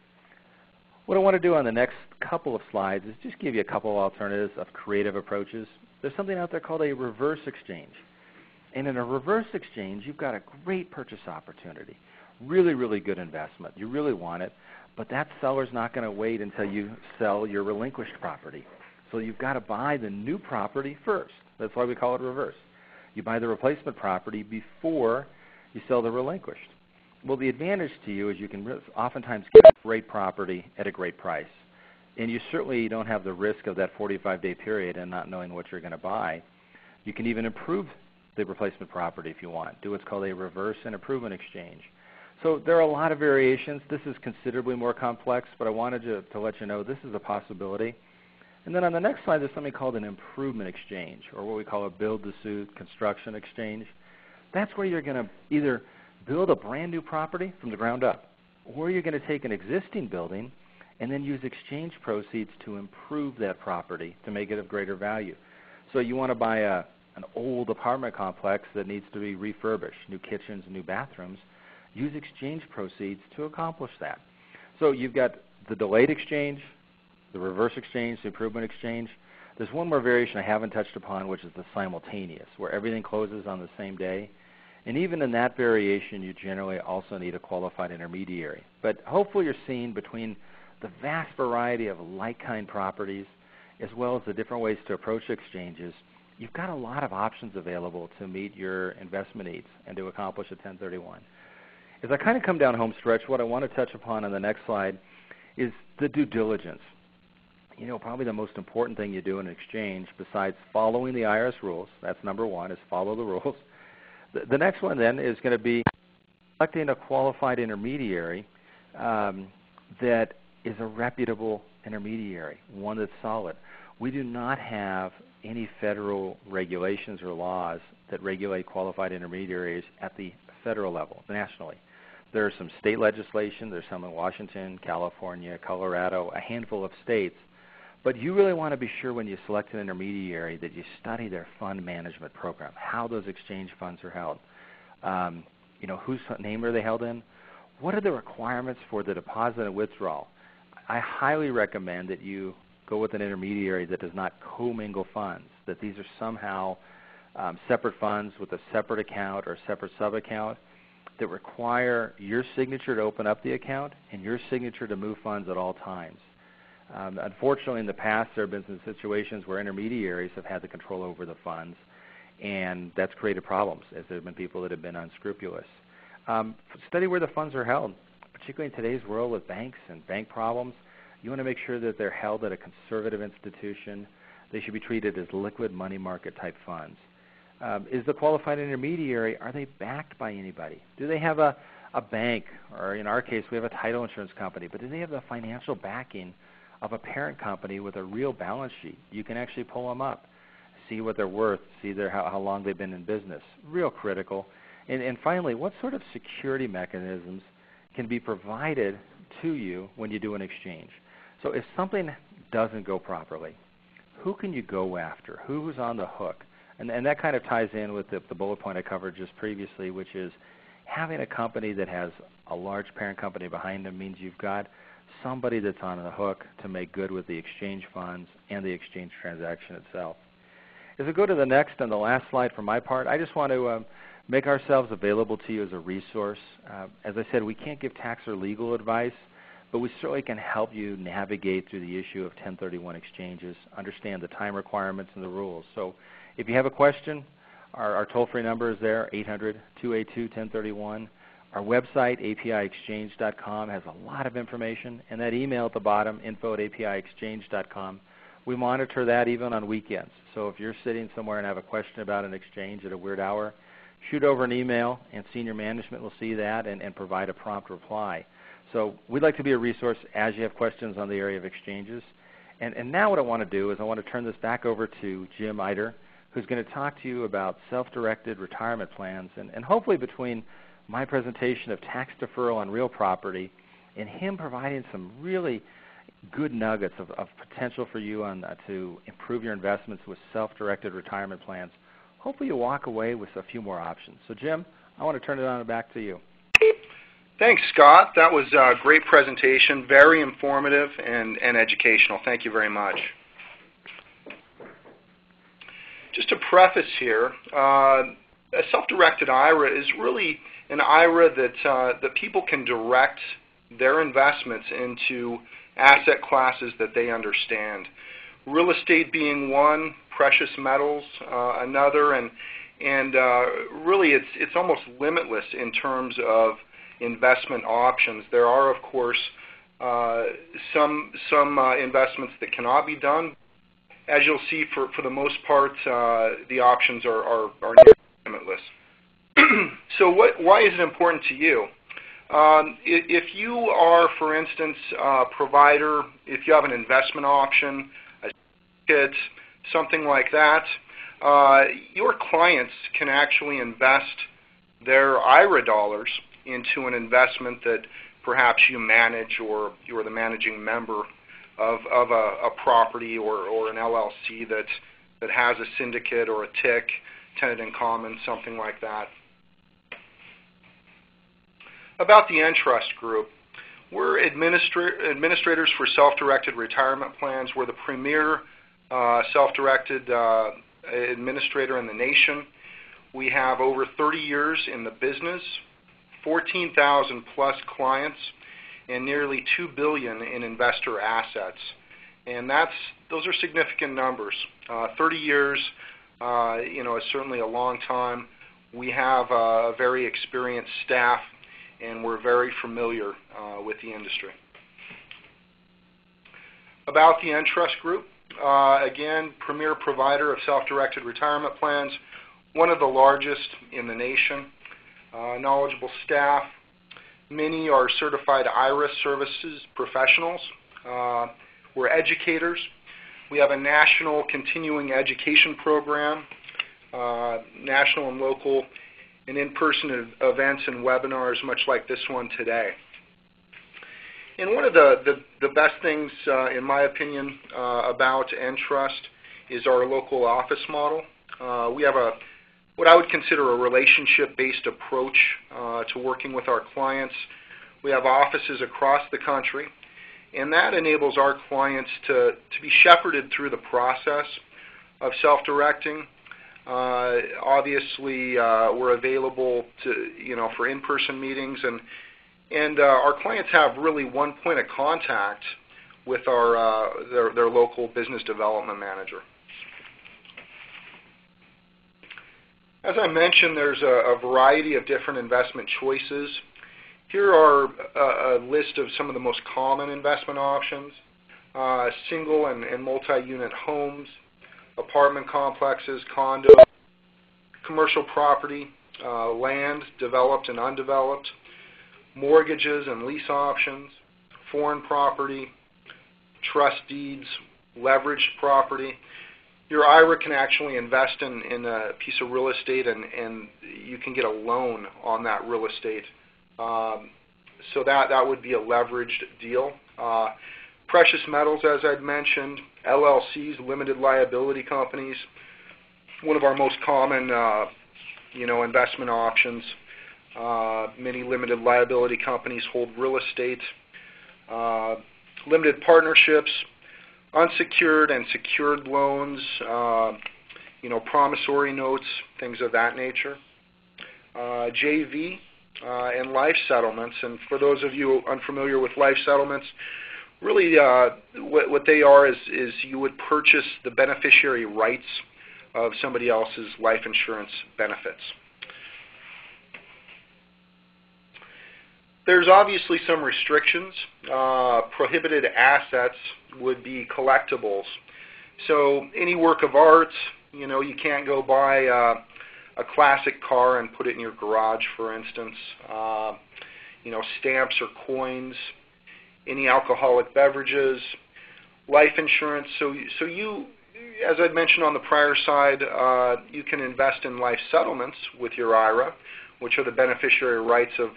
What I want to do on the next couple of slides is just give you a couple of alternatives of creative approaches. There's something out there called a reverse exchange. And in a reverse exchange, you've got a great purchase opportunity. Really, really good investment. You really want it, but that seller's not going to wait until you sell your relinquished property. So you've got to buy the new property first. That's why we call it reverse. You buy the replacement property before you sell the relinquished. Well, the advantage to you is you can oftentimes get a great property at a great price. And you certainly don't have the risk of that 45-day period and not knowing what you're going to buy. You can even improve the replacement property if you want. Do what's called a reverse and improvement exchange. So there are a lot of variations. This is considerably more complex, but I wanted to let you know this is a possibility. And then on the next slide, there's something called an improvement exchange, or what we call a build-to-suit construction exchange. That's where you're going to either build a brand new property from the ground up, or you're going to take an existing building and then use exchange proceeds to improve that property to make it of greater value. So you want to buy an old apartment complex that needs to be refurbished, new kitchens, new bathrooms. Use exchange proceeds to accomplish that. So you've got the delayed exchange, the reverse exchange, the improvement exchange. There's one more variation I haven't touched upon, which is the simultaneous, where everything closes on the same day. And even in that variation, you generally also need a qualified intermediary. But hopefully you're seeing between the vast variety of like-kind properties as well as the different ways to approach exchanges, you've got a lot of options available to meet your investment needs and to accomplish a 1031. As I kind of come down home stretch, what I want to touch upon on the next slide is the due diligence. You know, probably the most important thing you do in an exchange, besides following the IRS rules, that's number one, is follow the rules. The next one then is going to be selecting a qualified intermediary that is a reputable intermediary, one that's solid. We do not have any federal regulations or laws that regulate qualified intermediaries at the federal level, nationally. There's some state legislation. There's some in Washington, California, Colorado, a handful of states. But you really want to be sure when you select an intermediary that you study their fund management program, how those exchange funds are held. You know, whose name are they held in? What are the requirements for the deposit and withdrawal? I highly recommend that you go with an intermediary that does not commingle funds, that these are somehow separate funds with a separate account or separate sub-account that require your signature to open up the account and your signature to move funds at all times. Unfortunately, in the past, there have been some situations where intermediaries have had the control over the funds, and that's created problems, as there have been people that have been unscrupulous. Study where the funds are held, particularly in today's world with banks and bank problems. You want to make sure that they're held at a conservative institution. They should be treated as liquid money market type funds. Is the qualified intermediary, are they backed by anybody? Do they have a bank, or in our case, we have a title insurance company, but do they have the financial backing of a parent company with a real balance sheet? You can actually pull them up, see what they're worth, see how long they've been in business. Real critical. And finally, what sort of security mechanisms can be provided to you when you do an exchange? So if something doesn't go properly, who can you go after? Who's on the hook? And that kind of ties in with the bullet point I covered just previously, which is having a company that has a large parent company behind them means you've got somebody that's on the hook to make good with the exchange funds and the exchange transaction itself. As we go to the next and the last slide for my part, I just want to make ourselves available to you as a resource. As I said, we can't give tax or legal advice, but we certainly can help you navigate through the issue of 1031 exchanges, understand the time requirements and the rules. So if you have a question, our toll-free number is there, 800-282-1031. Our website, apiexchange.com, has a lot of information, and that email at the bottom, info@apiexchange.com, we monitor that even on weekends. So if you're sitting somewhere and have a question about an exchange at a weird hour, shoot over an email, and senior management will see that and provide a prompt reply. So we'd like to be a resource as you have questions on the area of exchanges. And now what I want to do is I want to turn this back over to Jim Eider, who's going to talk to you about self-directed retirement plans, and hopefully between my presentation of tax deferral on real property and him providing some really good nuggets of potential for you to improve your investments with self-directed retirement plans, hopefully you'll walk away with a few more options. So Jim, I want to turn it on back to you. Thanks, Scott. That was a great presentation, very informative and educational. Thank you very much. Just to preface here, a self-directed IRA is really an IRA that people can direct their investments into asset classes that they understand. Real estate being one, precious metals another, and really it's almost limitless in terms of investment options. There are, of course, some investments that cannot be done. As you'll see, for the most part, the options are near limitless. So why is it important to you? If you are, for instance, a provider, if you have an investment option, a certificate, something like that, your clients can actually invest their IRA dollars into an investment that perhaps you manage, or you're the managing member of a property or an LLC that has a syndicate or a TIC, tenant in common, something like that. About the Entrust Group, we're administrators for self-directed retirement plans. We're the premier self-directed administrator in the nation. We have over 30 years in the business, 14,000 plus clients, and nearly $2 billion in investor assets. And those are significant numbers. 30 years, is certainly a long time. We have a very experienced staff, and we're very familiar with the industry. About the Entrust Group, again, premier provider of self-directed retirement plans, one of the largest in the nation, knowledgeable staff. Many are certified IRA services professionals. We're educators. We have a national continuing education program, national and local and in-person events and webinars, much like this one today. And one of the best things, in my opinion, about Entrust is our local office model. We have what I would consider a relationship-based approach to working with our clients. We have offices across the country, and that enables our clients to be shepherded through the process of self-directing. Obviously, we're available for in-person meetings, and our clients have really one point of contact with their local business development manager. As I mentioned, there's a variety of different investment choices. Here are a list of some of the most common investment options: single and multi-unit homes, apartment complexes, condos, commercial property, land, developed and undeveloped, mortgages and lease options, foreign property, trust deeds, leveraged property. Your IRA can actually invest in a piece of real estate, and you can get a loan on that real estate. So that would be a leveraged deal. Precious metals, as I'd mentioned, LLCs, limited liability companies, one of our most common investment options. Many limited liability companies hold real estate. Limited partnerships, unsecured and secured loans, promissory notes, things of that nature. JV and life settlements. And for those of you unfamiliar with life settlements, really what they are is you would purchase the beneficiary rights of somebody else's life insurance benefits. There's obviously some restrictions. Prohibited assets would be collectibles. So any work of art, you can't go buy a classic car and put it in your garage, for instance. Stamps or coins, any alcoholic beverages, life insurance. So you, as I mentioned on the prior side, you can invest in life settlements with your IRA, which are the beneficiary rights of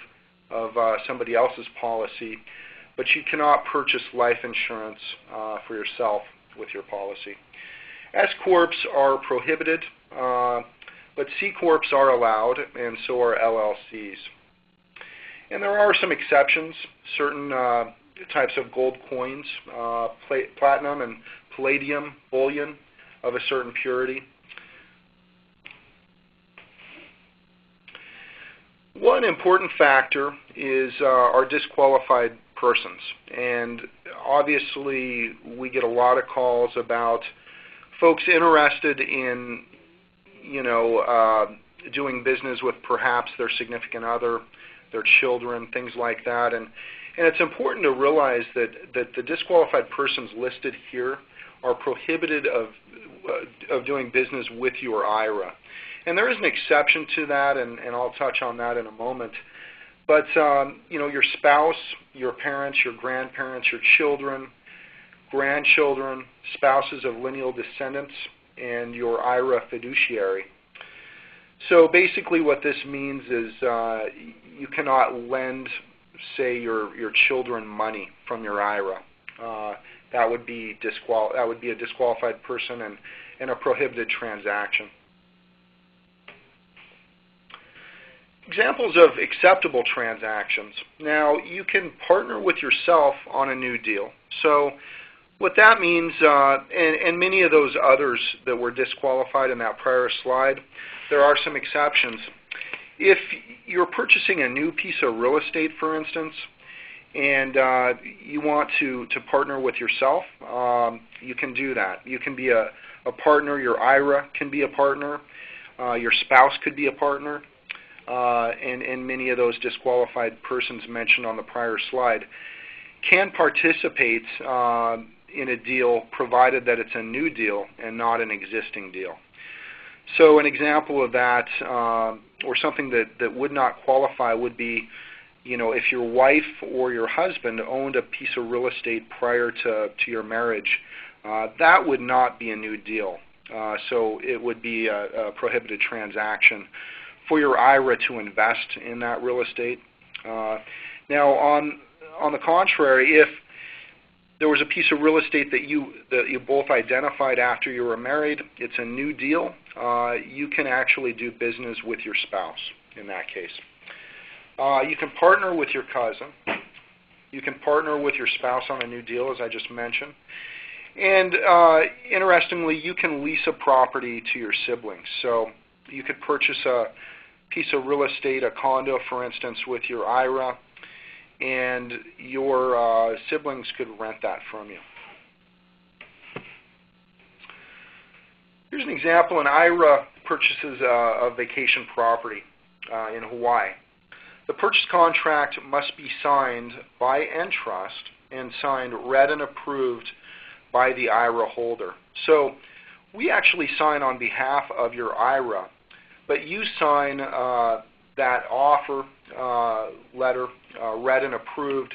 somebody else's policy, but you cannot purchase life insurance for yourself with your policy. S corps are prohibited, but C corps are allowed, and so are LLCs. And there are some exceptions. Certain types of gold coins, platinum and palladium bullion of a certain purity. One important factor is our disqualified persons, and obviously we get a lot of calls about folks interested in doing business with perhaps their significant other, their children, things like that. And it's important to realize that the disqualified persons listed here are prohibited of doing business with your IRA. And there is an exception to that, and I'll touch on that in a moment. But, your spouse, your parents, your grandparents, your children, grandchildren, spouses of lineal descendants, and your IRA fiduciary. So basically what this means is you cannot lend, say, your children money from your IRA. That would be a disqualified person and a prohibited transaction. Examples of acceptable transactions. Now, you can partner with yourself on a new deal. So what that means, and many of those others that were disqualified in that prior slide, there are some exceptions. If you're purchasing a new piece of real estate, for instance, and you want to partner with yourself, you can do that. You can be a partner. Your IRA can be a partner. Your spouse could be a partner. And many of those disqualified persons mentioned on the prior slide can participate in a deal provided that it's a new deal and not an existing deal. So an example of that, or something that would not qualify, would be, if your wife or your husband owned a piece of real estate prior to your marriage, that would not be a new deal. So it would be a prohibited transaction for your IRA to invest in that real estate. Now, on the contrary, if there was a piece of real estate that you both identified after you were married, it's a new deal, you can actually do business with your spouse in that case. You can partner with your cousin. You can partner with your spouse on a new deal, as I just mentioned. And interestingly, you can lease a property to your siblings. So you could purchase a piece of real estate, a condo, for instance, with your IRA, and your siblings could rent that from you. Here's an example. An IRA purchases a vacation property in Hawaii. The purchase contract must be signed by Entrust and signed, read, and approved by the IRA holder. So we actually sign on behalf of your IRA, but you sign that offer letter, read and approved,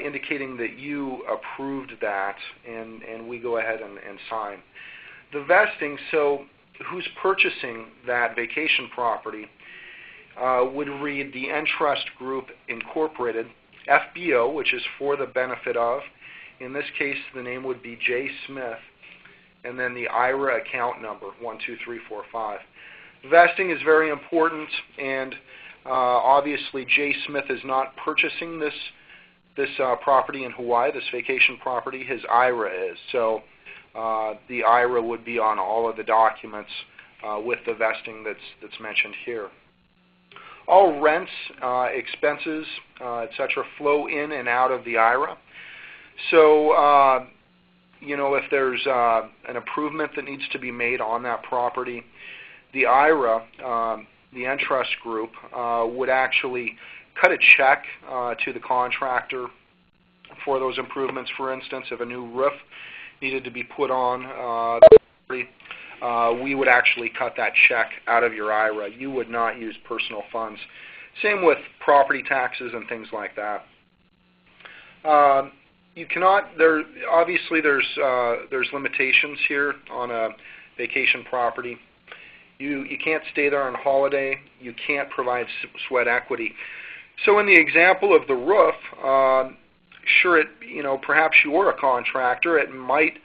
indicating that you approved that, and we go ahead and sign. The vesting, so who's purchasing that vacation property, would read the Entrust Group Incorporated, FBO, which is for the benefit of. In this case, the name would be J. Smith, and then the IRA account number, 12345. Vesting is very important, and obviously J. Smith is not purchasing this property in Hawaii, this vacation property. His IRA is. So the IRA would be on all of the documents with the vesting that's mentioned here. All rents, expenses, etc., flow in and out of the IRA. So, if there's an improvement that needs to be made on that property, the IRA, the Entrust group, would actually cut a check to the contractor for those improvements. For instance, if a new roof needed to be put on the property, we would actually cut that check out of your IRA. You would not use personal funds. Same with property taxes and things like that. You cannot. Obviously, there's limitations here on a vacation property. You can't stay there on holiday. You can't provide sweat equity. So in the example of the roof, sure, perhaps you're a contractor. It might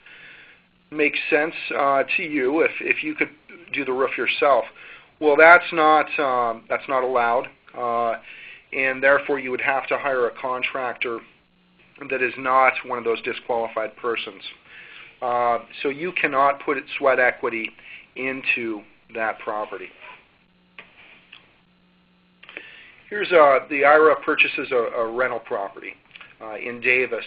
make sense to you if you could do the roof yourself. Well, that's not allowed, and therefore you would have to hire a contractor that is not one of those disqualified persons. So you cannot put sweat equity into that property. Here's the IRA purchases a rental property in Davis.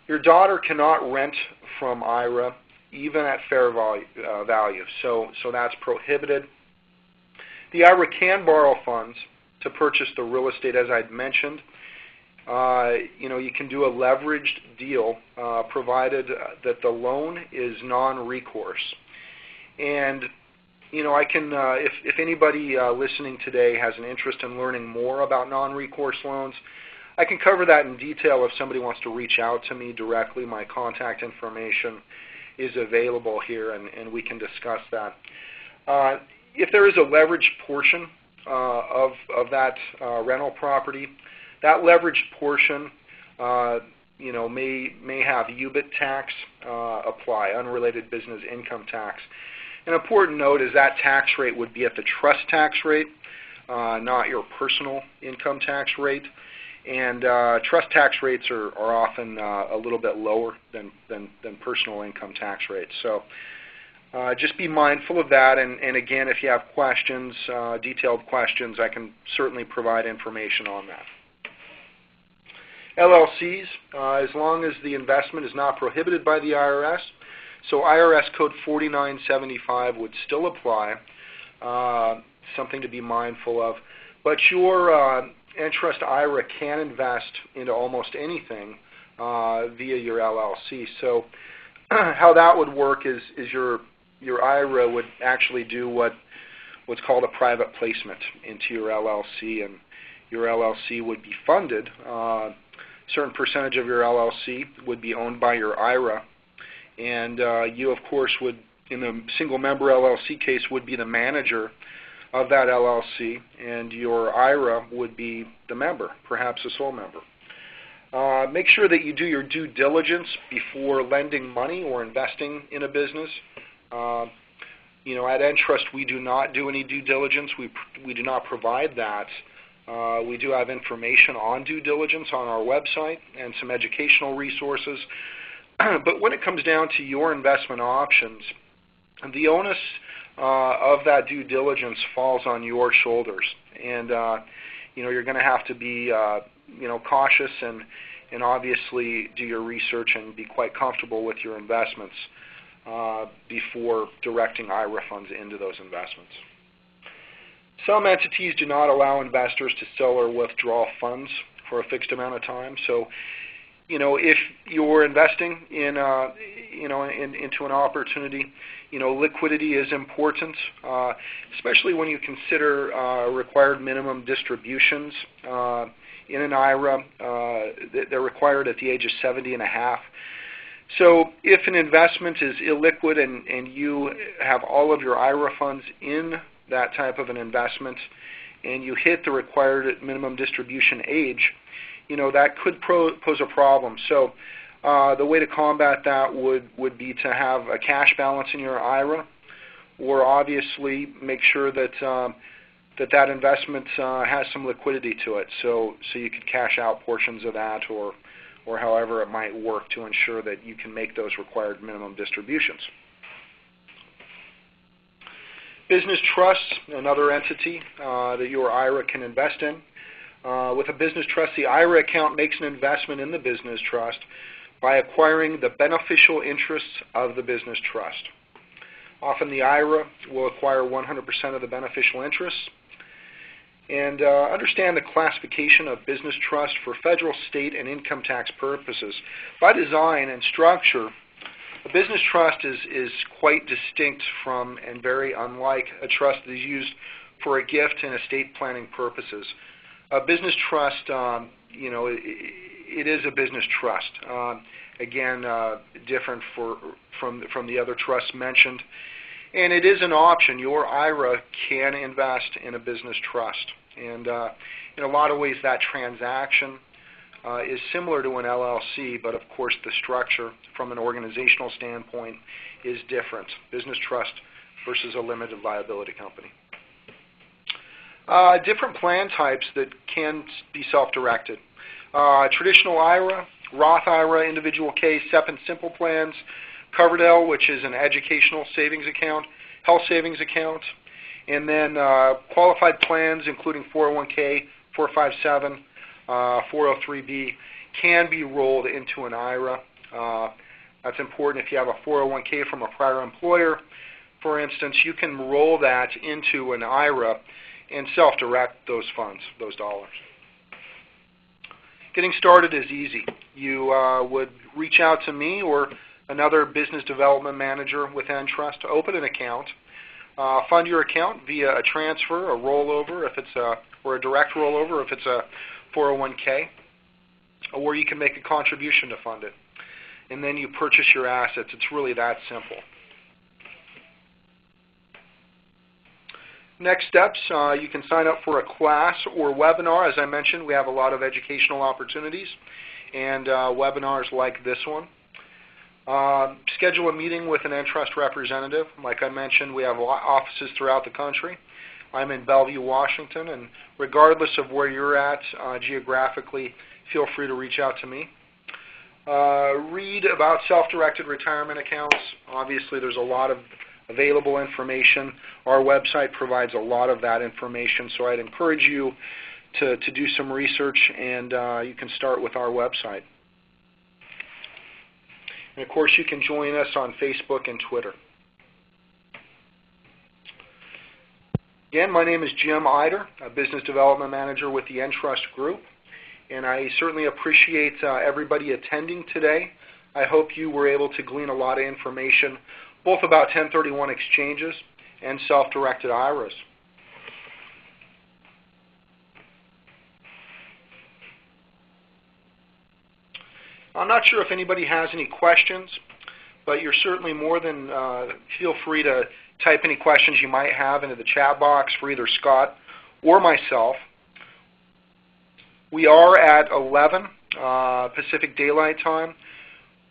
Your daughter cannot rent from IRA even at fair value. So that's prohibited. The IRA can borrow funds to purchase the real estate, as I'd mentioned. You can do a leveraged deal provided that the loan is non-recourse. And I can, if anybody listening today has an interest in learning more about non-recourse loans, I can cover that in detail if somebody wants to reach out to me directly. My contact information is available here, and we can discuss that. If there is a leveraged portion of that rental property, that leveraged portion, may have UBIT tax apply, unrelated business income tax. An important note is that tax rate would be at the trust tax rate, not your personal income tax rate. And trust tax rates are often a little bit lower than personal income tax rates. So just be mindful of that. And again, if you have questions, detailed questions, I can certainly provide information on that. LLCs, as long as the investment is not prohibited by the IRS, so IRS Code 4975 would still apply, something to be mindful of. But your Entrust IRA can invest into almost anything via your LLC. So how that would work is your IRA would actually do what's called a private placement into your LLC, and your LLC would be funded. A certain percentage of your LLC would be owned by your IRA, and you, of course, would, in the single-member LLC case, would be the manager of that LLC, and your IRA would be the member, perhaps a sole member. Make sure that you do your due diligence before lending money or investing in a business. At Entrust, we do not do any due diligence. We do not provide that. We do have information on due diligence on our website and some educational resources. But when it comes down to your investment options, the onus of that due diligence falls on your shoulders. And, you're going to have to be, cautious and obviously do your research and be quite comfortable with your investments before directing IRA funds into those investments. Some entities do not allow investors to sell or withdraw funds for a fixed amount of time. So, if you're investing in, into an opportunity, liquidity is important, especially when you consider required minimum distributions in an IRA. They're required at the age of 70 and a half. So if an investment is illiquid and you have all of your IRA funds in that type of an investment and you hit the required minimum distribution age, that could pose a problem. So the way to combat that would be to have a cash balance in your IRA, or obviously make sure that that investment has some liquidity to it, so you could cash out portions of that or or however it might work to ensure that you can make those required minimum distributions. Business trust, another entity that your IRA can invest in. With a business trust, the IRA account makes an investment in the business trust by acquiring the beneficial interests of the business trust. Often the IRA will acquire 100% of the beneficial interests. And understand the classification of business trust for federal, state, and income tax purposes. By design and structure, a business trust is quite distinct from and very unlike a trust that is used for a gift and estate planning purposes. A business trust, it is a business trust. Again, different from the other trusts mentioned. And it is an option. Your IRA can invest in a business trust. And in a lot of ways, that transaction is similar to an LLC, but of course the structure from an organizational standpoint is different. Business trust versus a limited liability company. Different plan types that can be self-directed. Traditional IRA, Roth IRA, individual case, SEP and simple plans, Coverdell, which is an educational savings account, health savings account, and then qualified plans including 401k, 457, 403b can be rolled into an IRA. That's important if you have a 401k from a prior employer. For instance, you can roll that into an IRA and self-direct those funds, those dollars. Getting started is easy. You would reach out to me or another business development manager with Entrust to open an account, fund your account via a transfer, a rollover, if it's or a direct rollover if it's a 401k, or you can make a contribution to fund it. And then you purchase your assets. It's really that simple. Next steps, you can sign up for a class or webinar. As I mentioned, we have a lot of educational opportunities and webinars like this one. Schedule a meeting with an Entrust representative. Like I mentioned, we have offices throughout the country. I'm in Bellevue, Washington, and regardless of where you're at geographically, feel free to reach out to me. Read about self-directed retirement accounts. Obviously, there's a lot of available information. Our website provides a lot of that information, so I'd encourage you to do some research, and you can start with our website. And of course, you can join us on Facebook and Twitter. Again, my name is Jim Eider, a Business Development Manager with the Entrust Group, and I certainly appreciate everybody attending today. I hope you were able to glean a lot of information, both about 1031 exchanges and self-directed IRAs. I'm not sure if anybody has any questions, but you're certainly more than feel free to type any questions you might have into the chat box for either Scott or myself. We are at 11 Pacific Daylight Time.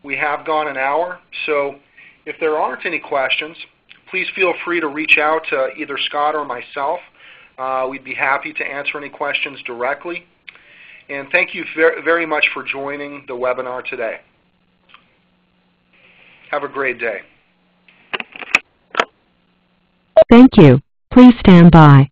We have gone an hour, so if there aren't any questions, please feel free to reach out to either Scott or myself. We'd be happy to answer any questions directly. And thank you very much for joining the webinar today. Have a great day. Thank you. Please stand by.